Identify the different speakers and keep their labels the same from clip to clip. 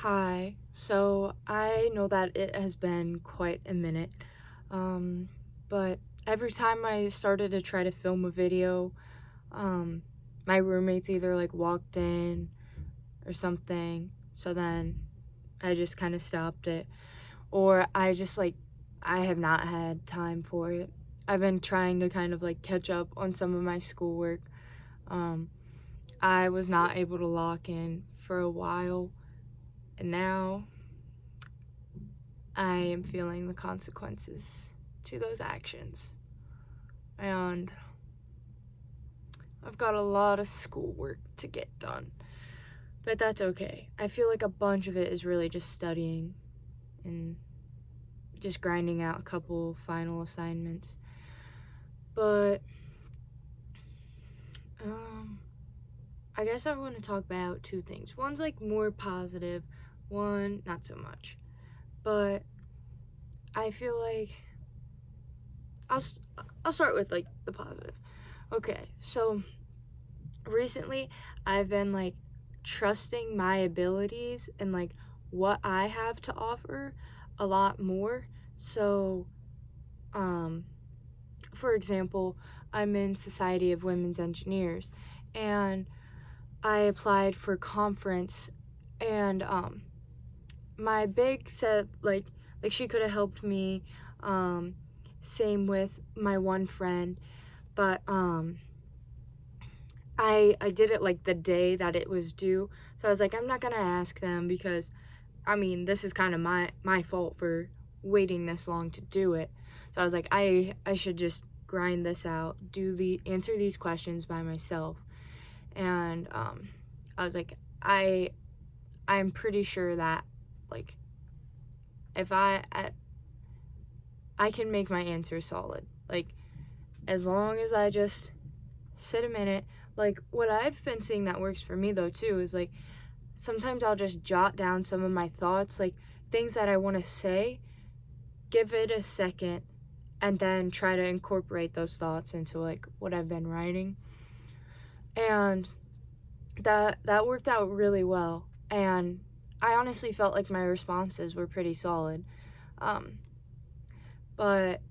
Speaker 1: Hi. So I know that it has been quite a minute, but every time I started to try to film a video, um, my roommates either like walked in or something, so then I just kind of stopped it, or I have not had time for it. I've been trying to kind of like catch up on some of my schoolwork. Um, I was not able to lock in for a while, and now I am feeling the consequences to those actions. And I've got a lot of schoolwork to get done. But that's okay. I feel like a bunch of it is really just studying and just grinding out a couple final assignments. But um I guess I want to talk about two things. One's like more positive, one not so much. But I feel like I'll s- I'll start with like the positive. Okay, so recently I've been like trusting my abilities and like what I have to offer a lot more. So, um, for example, I'm in Society of Women's Engineers and I applied for conference and my big said like she could have helped me. Um, Same with my one friend, but I did it like the day that it was due. So I was like, I'm not gonna ask them because I mean this is kind of my fault for waiting this long to do it. So I was like, I should just grind this out, answer these questions by myself. And I was like, I'm pretty sure that like if I can make my answer solid. Like as long as I just sit a minute. Like what I've been seeing that works for me though too is like sometimes I'll just jot down some of my thoughts, like things that I want to say, give it a second, and then try to incorporate those thoughts into like what I've been writing. And that worked out really well. And I honestly felt like my responses were pretty solid. Um, but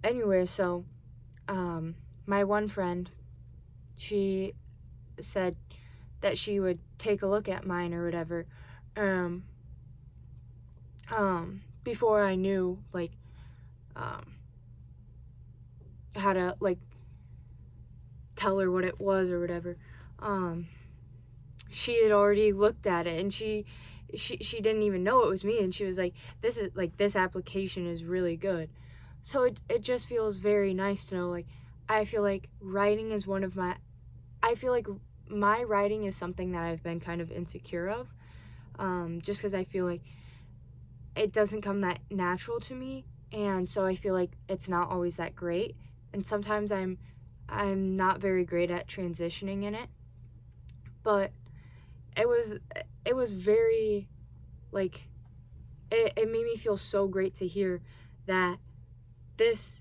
Speaker 1: anyway, so my one friend, she said that she would take a look at mine or whatever. Um, Before I knew like um how to like tell her what it was or whatever. Um, she had already looked at it and she didn't even know it was me, and she was like, this application is really good. So it just feels very nice to know like I feel like writing is one of my I feel like my writing is something that I've been kind of insecure of, just because I feel like it doesn't come that natural to me, and so I feel like it's not always that great, and sometimes I'm not very great at transitioning in it. But it was it was very like it made me feel so great to hear that this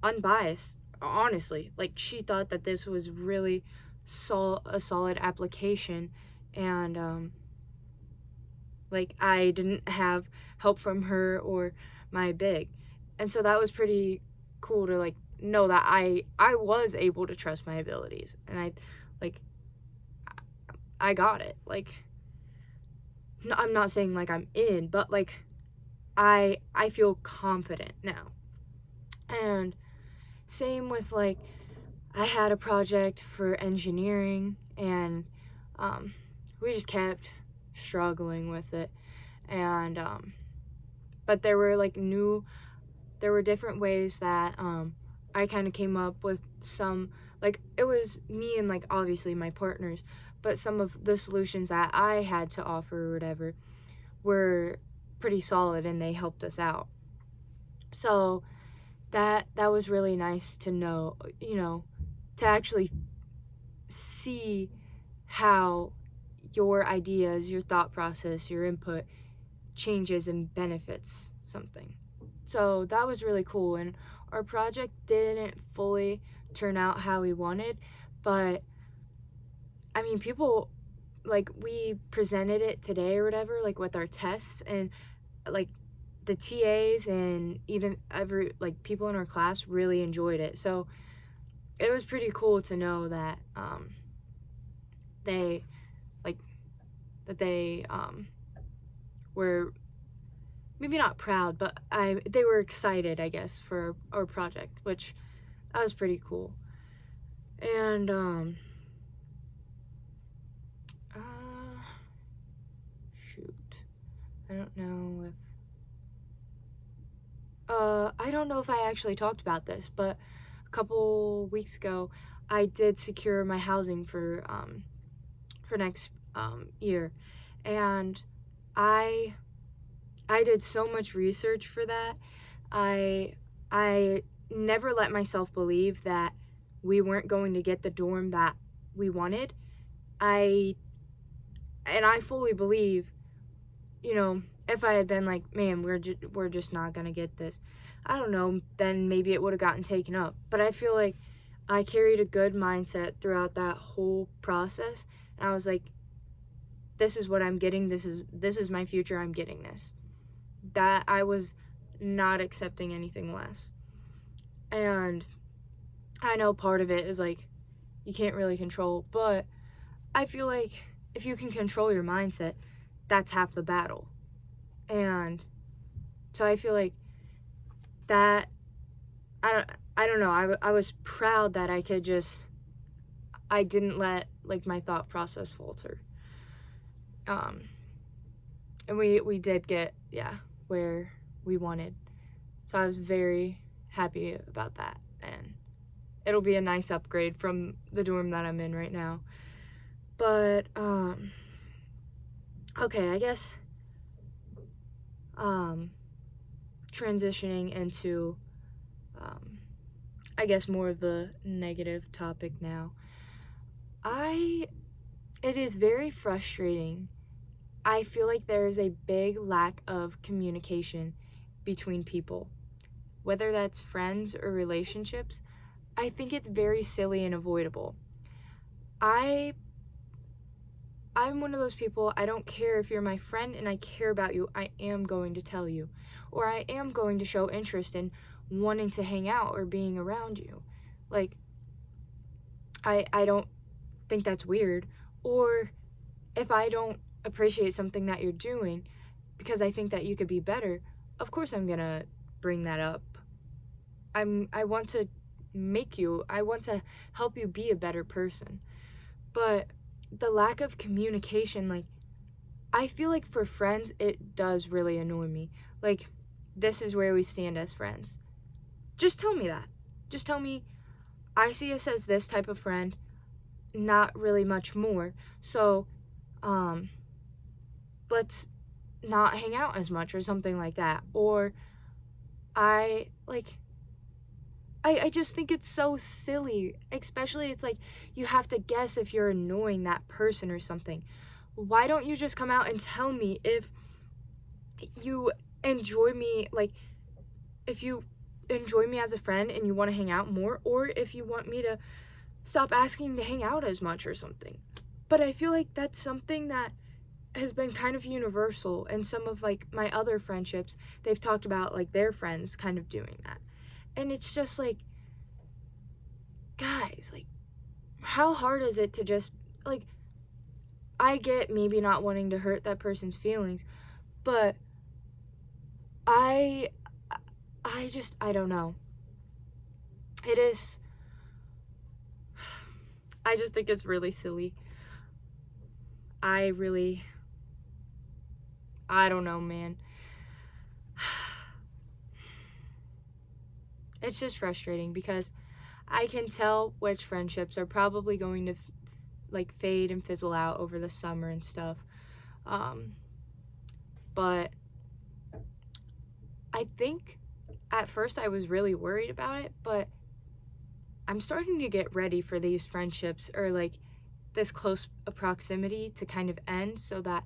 Speaker 1: unbiased, honestly, like she thought that this was really a solid application, and like I didn't have help from her or my big. And so that was pretty cool to like know that I was able to trust my abilities, and like I got it. Like I'm not saying like I'm in, but like I feel confident now. And same with like I had a project for engineering, and um we just kept struggling with it. And but there were different ways that I kind of came up with some, like it was me and like obviously my partners, but some of the solutions that I had to offer or whatever were pretty solid and they helped us out. So that was really nice to know, to actually see how your ideas, your thought process, your input changes and benefits something. So that was really cool. And our project didn't fully turn out how we wanted, but I mean, like we presented it today or whatever, like with our tests, and like the TAs and even every like people in our class really enjoyed it. So it was pretty cool to know that they like that they were maybe not proud, but they were excited, I guess, for our project, which that was pretty cool. And shoot, I don't know if I actually talked about this, but a couple weeks ago, I did secure my housing for next year, and I did so much research for that. I never let myself believe that we weren't going to get the dorm that we wanted. I fully believe, if I had been like, man, we're just not gonna get this, I don't know, then maybe it would have gotten taken up. But I feel like I carried a good mindset throughout that whole process, and I was like, this is what I'm getting. This is my future. I'm getting this. That I was not accepting anything less. And I know part of it is like you can't really control, but I feel like if you can control your mindset, that's half the battle. And so I feel like that I don't know. I was proud that I didn't let like my thought process falter. And we did get where we wanted. So I was very happy about that, and it'll be a nice upgrade from the dorm that I'm in right now. But okay, I guess transitioning into I guess more of the negative topic now. It is very frustrating. I feel like there is a big lack of communication between people, whether that's friends or relationships. I think it's very silly and avoidable. I'm one of those people, I don't care if you're my friend and I care about you, I am going to tell you. Or I am going to show interest in wanting to hang out or being around you. Like, I don't think that's weird. Or if I don't appreciate something that you're doing because I think that you could be better, of course I'm gonna bring that up. I want to I want to help you be a better person. But the lack of communication, like, I feel like for friends, it does really annoy me. Like, this is where we stand as friends. Just tell me that. Just tell me, I see us as this type of friend, not really much more. So, let's not hang out as much or something like that. Or I just think it's so silly. Especially it's like you have to guess if you're annoying that person or something. Why don't you just come out and tell me if you enjoy me, like if you enjoy me as a friend and you want to hang out more, or if you want me to stop asking to hang out as much or something. But I feel like that's something that has been kind of universal, and some of like my other friendships, they've talked about like their friends kind of doing that. And it's just like, guys, like, how hard is it to just, like, I get maybe not wanting to hurt that person's feelings, but I don't know. It is, I just think it's really silly. I don't know, man. It's just frustrating because I can tell which friendships are probably going to fade and fizzle out over the summer and stuff. But I think at first I was really worried about it, but I'm starting to get ready for these friendships or like this close proximity to kind of end, so that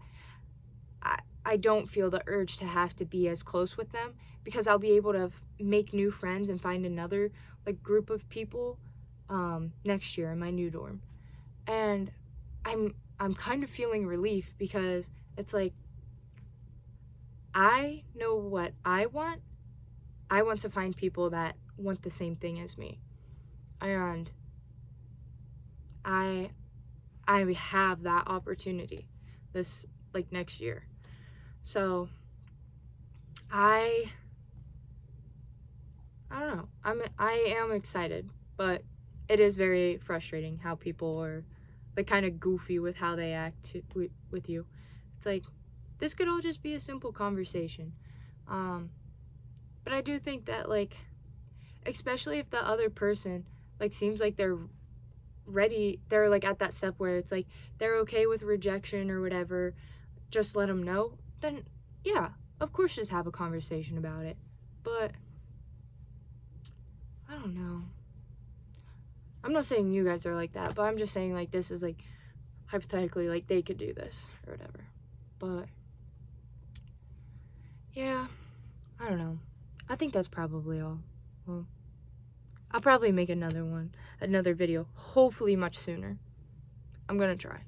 Speaker 1: I don't feel the urge to have to be as close with them, because I'll be able to make new friends and find another like group of people next year in my new dorm. And I'm kind of feeling relief because it's like, I know what I want. I want to find people that want the same thing as me. And I have that opportunity this like next year. So I don't know. I am excited, but it is very frustrating how people are like kind of goofy with how they act with you. It's like, this could all just be a simple conversation. But I do think that, like, especially if the other person like seems like they're ready, they're like at that step where it's like they're okay with rejection or whatever, just let them know, then yeah, of course just have a conversation about it. But I don't know. I'm not saying you guys are like that, but I'm just saying, like, this is like hypothetically, like, they could do this or whatever. But yeah, I don't know. I think that's probably all. Well, I'll probably make another video, hopefully much sooner. I'm gonna try.